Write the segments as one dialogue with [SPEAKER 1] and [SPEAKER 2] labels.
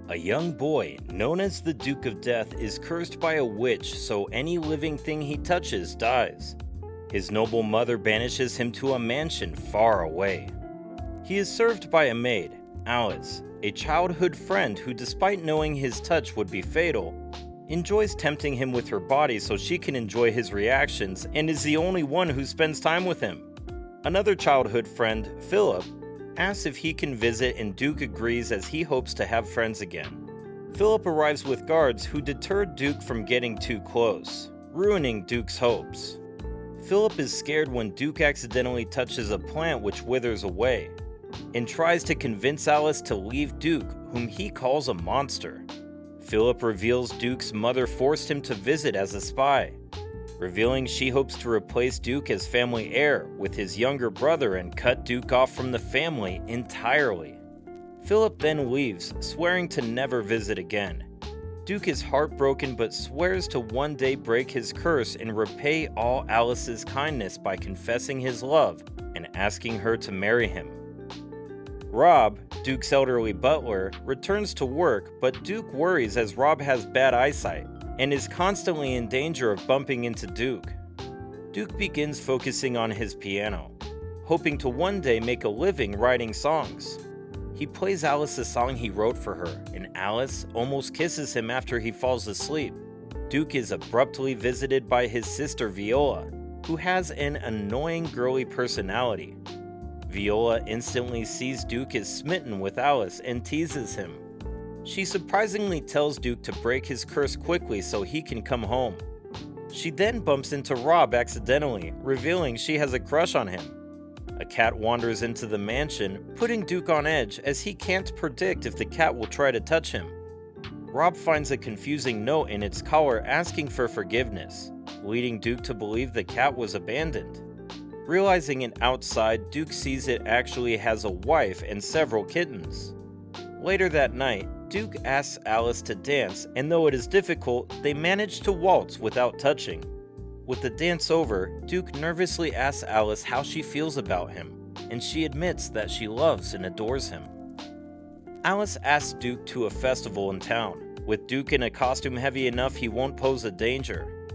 [SPEAKER 1] A young boy, known as the Duke of Death, is cursed by a witch, so any living thing he touches dies. His noble mother banishes him to a mansion far away. He is served by a maid, Alice, a childhood friend who, despite knowing his touch would be fatal, enjoys tempting him with her body so she can enjoy his reactions and is the only one who spends time with him. Another childhood friend, Philip, asks if he can visit and Duke agrees as he hopes to have friends again. Philip arrives with guards who deter Duke from getting too close, ruining Duke's hopes. Philip is scared when Duke accidentally touches a plant which withers away, and tries to convince Alice to leave Duke, whom he calls a monster. Philip reveals Duke's mother forced him to visit as a spy, revealing she hopes to replace Duke as family heir with his younger brother and cut Duke off from the family entirely. Philip then leaves, swearing to never visit again. Duke is heartbroken but swears to one day break his curse and repay all Alice's kindness by confessing his love and asking her to marry him. Rob, Duke's elderly butler, returns to work, but Duke worries as Rob has bad eyesight and is constantly in danger of bumping into Duke. Duke begins focusing on his piano, hoping to one day make a living writing songs. He plays Alice a song he wrote for her, and Alice almost kisses him after he falls asleep. Duke is abruptly visited by his sister Viola, who has an annoying girly personality. Viola instantly sees Duke is smitten with Alice and teases him. She surprisingly tells Duke to break his curse quickly so he can come home. She then bumps into Rob accidentally, revealing she has a crush on him. A cat wanders into the mansion, putting Duke on edge as he can't predict if the cat will try to touch him. Rob finds a confusing note in its collar asking for forgiveness, leading Duke to believe the cat was abandoned. Realizing it outside, Duke sees it actually has a wife and several kittens. Later that night, Duke asks Alice to dance, and though it is difficult, they manage to waltz without touching. With the dance over, Duke nervously asks Alice how she feels about him, and she admits that she loves and adores him. Alice asks Duke to a festival in town, with Duke in a costume heavy enough he won't pose a danger.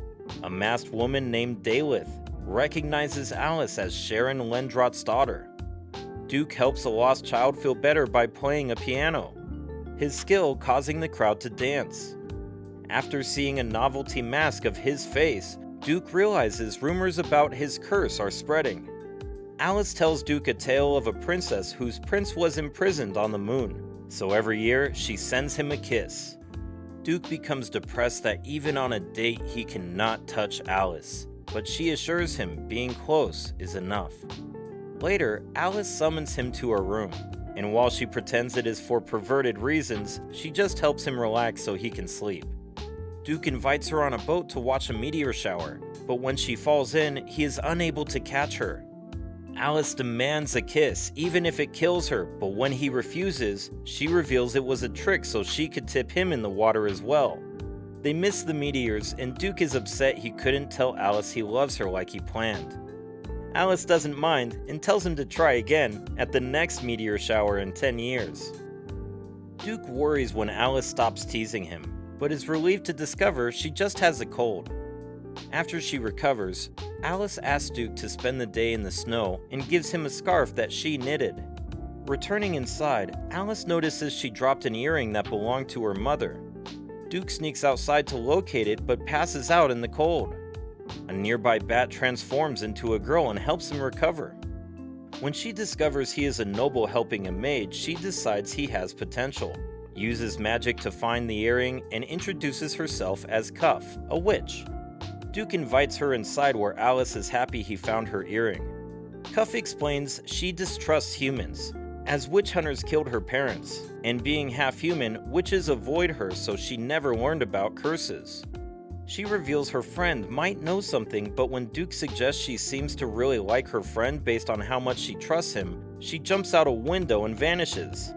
[SPEAKER 1] A masked woman named Daleth recognizes Alice as Sharon Lendrot's daughter. Duke helps a lost child feel better by playing a piano, his skill causing the crowd to dance. After seeing a novelty mask of his face, Duke realizes rumors about his curse are spreading. Alice tells Duke a tale of a princess whose prince was imprisoned on the moon, so every year she sends him a kiss. Duke becomes depressed that even on a date he cannot touch Alice, but she assures him being close is enough. Later, Alice summons him to her room, and while she pretends it is for perverted reasons, she just helps him relax so he can sleep. Duke invites her on a boat to watch a meteor shower, but when she falls in, he is unable to catch her. Alice demands a kiss, even if it kills her, but when he refuses, she reveals it was a trick so she could tip him in the water as well. They miss the meteors, and Duke is upset he couldn't tell Alice he loves her like he planned. Alice doesn't mind and tells him to try again at the next meteor shower in 10 years. Duke worries when Alice stops teasing him, but is relieved to discover she just has a cold. After she recovers, Alice asks Duke to spend the day in the snow and gives him a scarf that she knitted. Returning inside, Alice notices she dropped an earring that belonged to her mother. Duke sneaks outside to locate it but passes out in the cold. A nearby bat transforms into a girl and helps him recover. When she discovers he is a noble helping a maid, she decides he has potential, uses magic to find the earring, and introduces herself as Cuff, a witch. Duke invites her inside where Alice is happy he found her earring. Cuff explains she distrusts humans, as witch hunters killed her parents, and being half human, witches avoid her so she never learned about curses. She reveals her friend might know something, but when Duke suggests she seems to really like her friend based on how much she trusts him, she jumps out a window and vanishes.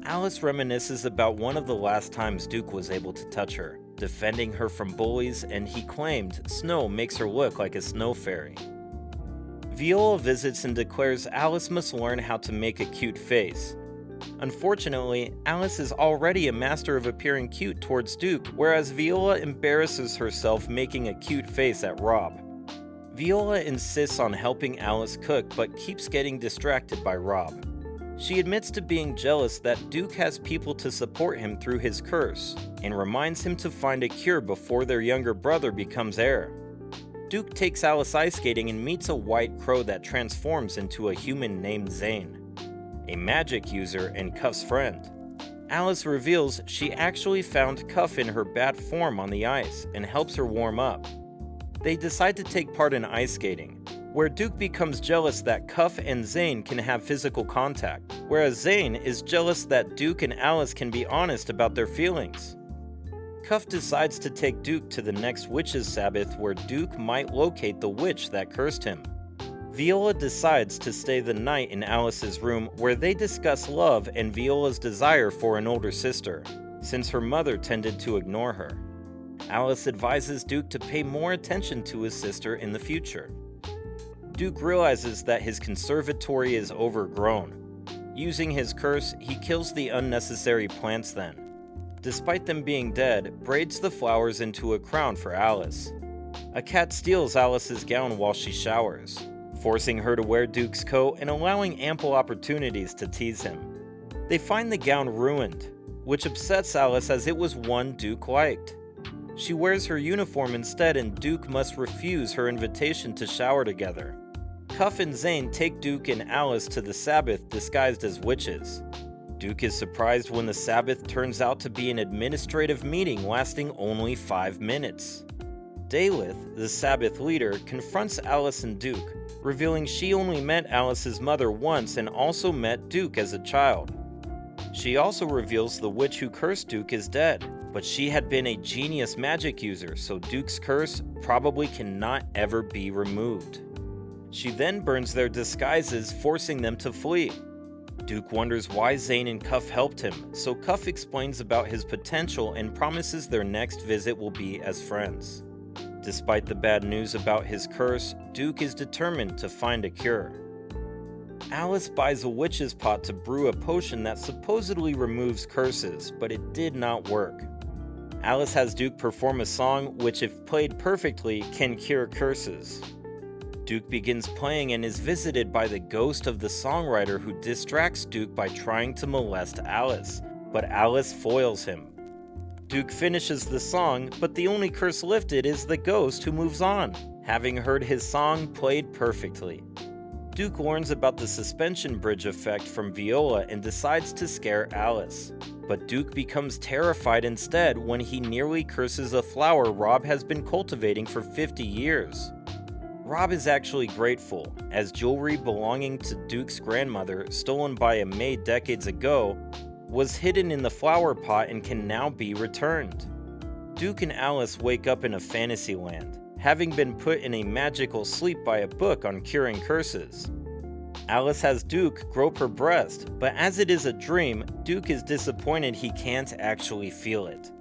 [SPEAKER 1] Alice reminisces about one of the last times Duke was able to touch her, defending her from bullies, and he claimed snow makes her look like a snow fairy. Viola visits and declares Alice must learn how to make a cute face. Unfortunately, Alice is already a master of appearing cute towards Duke, whereas Viola embarrasses herself making a cute face at Rob. Viola insists on helping Alice cook but keeps getting distracted by Rob. She admits to being jealous that Duke has people to support him through his curse, and reminds him to find a cure before their younger brother becomes heir. Duke takes Alice ice skating and meets a white crow that transforms into a human named Zane, a magic user and Cuff's friend. Alice reveals she actually found Cuff in her bat form on the ice and helps her warm up. They decide to take part in ice skating, where Duke becomes jealous that Cuff and Zane can have physical contact, whereas Zane is jealous that Duke and Alice can be honest about their feelings. Cuff decides to take Duke to the next witch's sabbath where Duke might locate the witch that cursed him. Viola decides to stay the night in Alice's room where they discuss love and Viola's desire for an older sister, since her mother tended to ignore her. Alice advises Duke to pay more attention to his sister in the future. Duke realizes that his conservatory is overgrown. Using his curse, he kills the unnecessary plants then. Despite them being dead, braids the flowers into a crown for Alice. A cat steals Alice's gown while she showers, forcing her to wear Duke's coat and allowing ample opportunities to tease him. They find the gown ruined, which upsets Alice as it was one Duke liked. She wears her uniform instead and Duke must refuse her invitation to shower together. Cuff and Zane take Duke and Alice to the Sabbath disguised as witches. Duke is surprised when the Sabbath turns out to be an administrative meeting lasting only 5 minutes. Daleth, the Sabbath leader, confronts Alice and Duke, revealing she only met Alice's mother once and also met Duke as a child. She also reveals the witch who cursed Duke is dead, but she had been a genius magic user, so Duke's curse probably cannot ever be removed. She then burns their disguises, forcing them to flee. Duke wonders why Zane and Cuff helped him, so Cuff explains about his potential and promises their next visit will be as friends. Despite the bad news about his curse, Duke is determined to find a cure. Alice buys a witch's pot to brew a potion that supposedly removes curses, but it did not work. Alice has Duke perform a song which, if played perfectly, can cure curses. Duke begins playing and is visited by the ghost of the songwriter who distracts Duke by trying to molest Alice, but Alice foils him. Duke finishes the song, but the only curse lifted is the ghost who moves on, having heard his song played perfectly. Duke learns about the suspension bridge effect from Viola and decides to scare Alice, but Duke becomes terrified instead when he nearly curses a flower Rob has been cultivating for 50 years. Rob is actually grateful, as jewelry belonging to Duke's grandmother, stolen by a maid decades ago, was hidden in the flower pot and can now be returned. Duke and Alice wake up in a fantasy land, having been put in a magical sleep by a book on curing curses. Alice has Duke grope her breast, but as it is a dream, Duke is disappointed he can't actually feel it.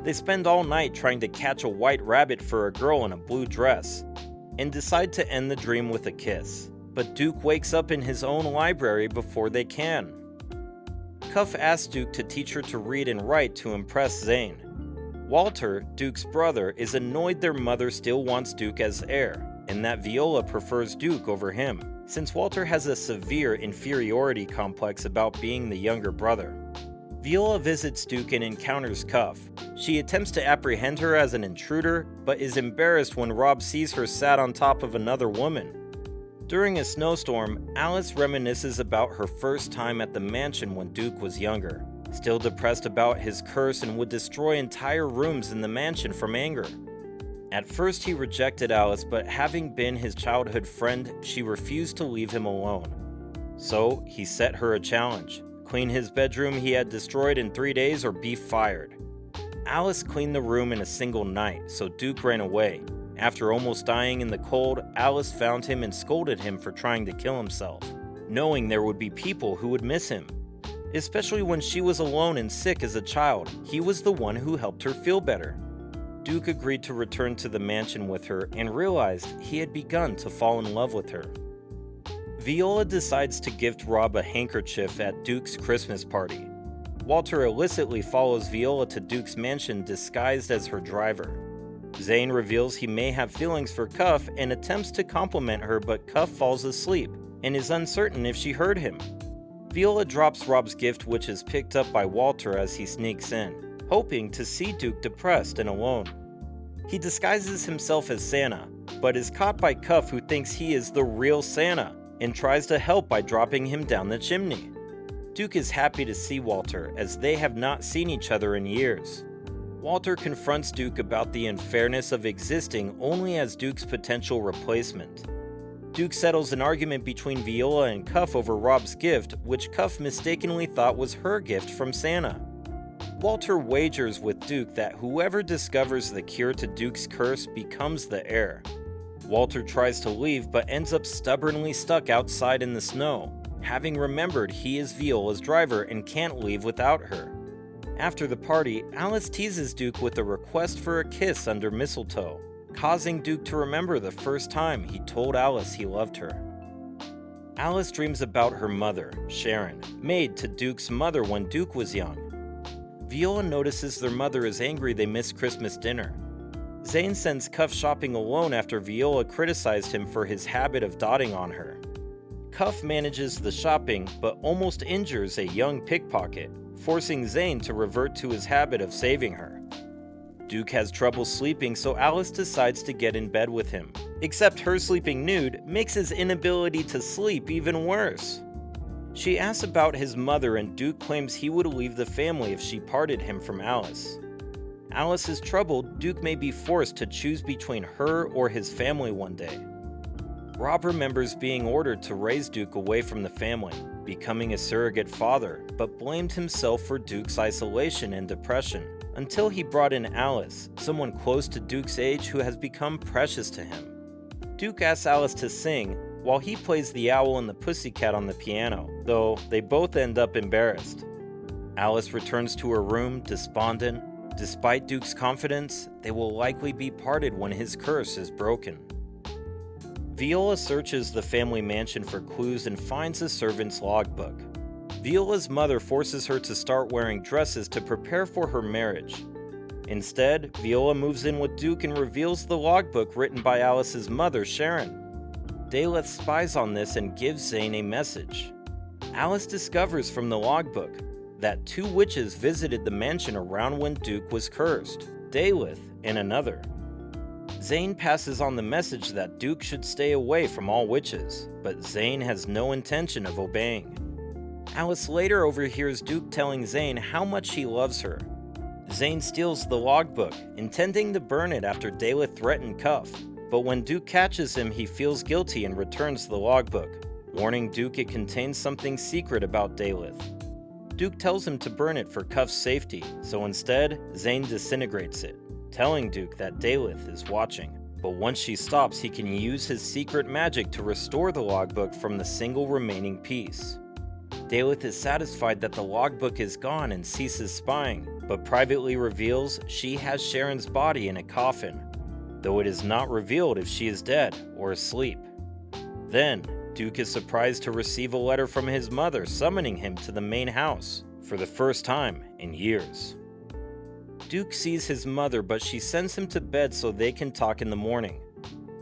[SPEAKER 1] They spend all night trying to catch a white rabbit for a girl in a blue dress, and decide to end the dream with a kiss, but Duke wakes up in his own library before they can. Cuff asks Duke to teach her to read and write to impress Zane. Walter, Duke's brother, is annoyed their mother still wants Duke as heir, and that Viola prefers Duke over him, since Walter has a severe inferiority complex about being the younger brother. Viola visits Duke and encounters Cuff. She attempts to apprehend her as an intruder, but is embarrassed when Rob sees her sat on top of another woman. During a snowstorm, Alice reminisces about her first time at the mansion when Duke was younger, still depressed about his curse and would destroy entire rooms in the mansion from anger. At first he rejected Alice, but having been his childhood friend, she refused to leave him alone. So he set her a challenge: clean his bedroom he had destroyed in 3 days or be fired. Alice cleaned the room in a single night, so Duke ran away. After almost dying in the cold, Alice found him and scolded him for trying to kill himself, knowing there would be people who would miss him. Especially when she was alone and sick as a child, he was the one who helped her feel better. Duke agreed to return to the mansion with her and realized he had begun to fall in love with her. Viola decides to gift Rob a handkerchief at Duke's Christmas party. Walter illicitly follows Viola to Duke's mansion disguised as her driver. Zane reveals he may have feelings for Cuff and attempts to compliment her, but Cuff falls asleep and is uncertain if she heard him. Viola drops Rob's gift, which is picked up by Walter as he sneaks in, hoping to see Duke depressed and alone. He disguises himself as Santa, but is caught by Cuff, who thinks he is the real Santa and tries to help by dropping him down the chimney. Duke is happy to see Walter, as they have not seen each other in years. Walter confronts Duke about the unfairness of existing only as Duke's potential replacement. Duke settles an argument between Viola and Cuff over Rob's gift, which Cuff mistakenly thought was her gift from Santa. Walter wagers with Duke that whoever discovers the cure to Duke's curse becomes the heir. Walter tries to leave but ends up stubbornly stuck outside in the snow, having remembered he is Viola's driver and can't leave without her. After the party, Alice teases Duke with a request for a kiss under mistletoe, causing Duke to remember the first time he told Alice he loved her. Alice dreams about her mother, Sharon, maid to Duke's mother when Duke was young. Viola notices their mother is angry they missed Christmas dinner. Zane sends Cuff shopping alone after Viola criticized him for his habit of dotting on her. Cuff manages the shopping but almost injures a young pickpocket, forcing Zane to revert to his habit of saving her. Duke has trouble sleeping, so Alice decides to get in bed with him, except her sleeping nude makes his inability to sleep even worse. She asks about his mother, and Duke claims he would leave the family if she parted him from Alice. Alice is troubled Duke may be forced to choose between her or his family one day. Rob remembers being ordered to raise Duke away from the family, becoming a surrogate father, but blamed himself for Duke's isolation and depression, until he brought in Alice, someone close to Duke's age who has become precious to him. Duke asks Alice to sing, while he plays the owl and the pussycat on the piano, though they both end up embarrassed. Alice returns to her room, despondent. Despite Duke's confidence, they will likely be parted when his curse is broken. Viola searches the family mansion for clues and finds a servant's logbook. Viola's mother forces her to start wearing dresses to prepare for her marriage. Instead, Viola moves in with Duke and reveals the logbook written by Alice's mother, Sharon. Daleth spies on this and gives Zane a message. Alice discovers from the logbook that 2 witches visited the mansion around when Duke was cursed, Daleth and another. Zane passes on the message that Duke should stay away from all witches, but Zane has no intention of obeying. Alice later overhears Duke telling Zane how much he loves her. Zane steals the logbook, intending to burn it after Daleth threatened Cuff, but when Duke catches him, he feels guilty and returns the logbook, warning Duke it contains something secret about Daleth. Duke tells him to burn it for Cuff's safety, so instead, Zane disintegrates it, telling Duke that Daleth is watching. But once she stops, he can use his secret magic to restore the logbook from the single remaining piece. Daleth is satisfied that the logbook is gone and ceases spying, but privately reveals she has Sharon's body in a coffin, though it is not revealed if she is dead or asleep. Then, Duke is surprised to receive a letter from his mother summoning him to the main house for the first time in years. Duke sees his mother, but she sends him to bed so they can talk in the morning.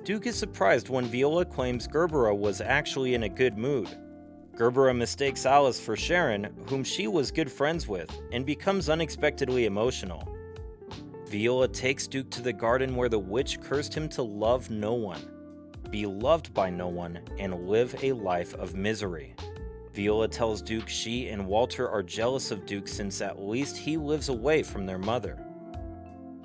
[SPEAKER 1] Duke is surprised when Viola claims Gerbera was actually in a good mood. Gerbera mistakes Alice for Sharon, whom she was good friends with, and becomes unexpectedly emotional. Viola takes Duke to the garden where the witch cursed him to love no one, be loved by no one, and live a life of misery. Viola tells Duke she and Walter are jealous of Duke since at least he lives away from their mother.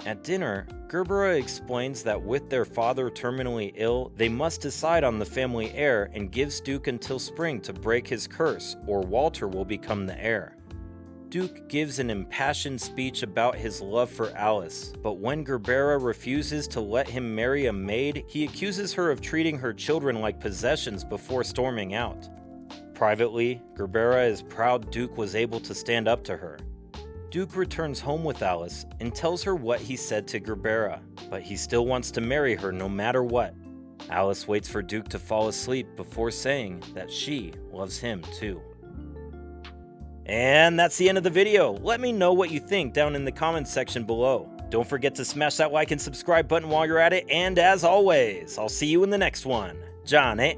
[SPEAKER 1] At dinner, Gerbera explains that with their father terminally ill, they must decide on the family heir and gives Duke until spring to break his curse, or Walter will become the heir. Duke gives an impassioned speech about his love for Alice, but when Gerbera refuses to let him marry a maid, he accuses her of treating her children like possessions before storming out. Privately, Gerbera is proud Duke was able to stand up to her. Duke returns home with Alice and tells her what he said to Gerbera, but he still wants to marry her no matter what. Alice waits for Duke to fall asleep before saying that she loves him too. And that's the end of the video. Let me know what you think down in the comments section below. Don't forget to smash that like and subscribe button while you're at it, and as always, I'll see you in the next one. John, eh?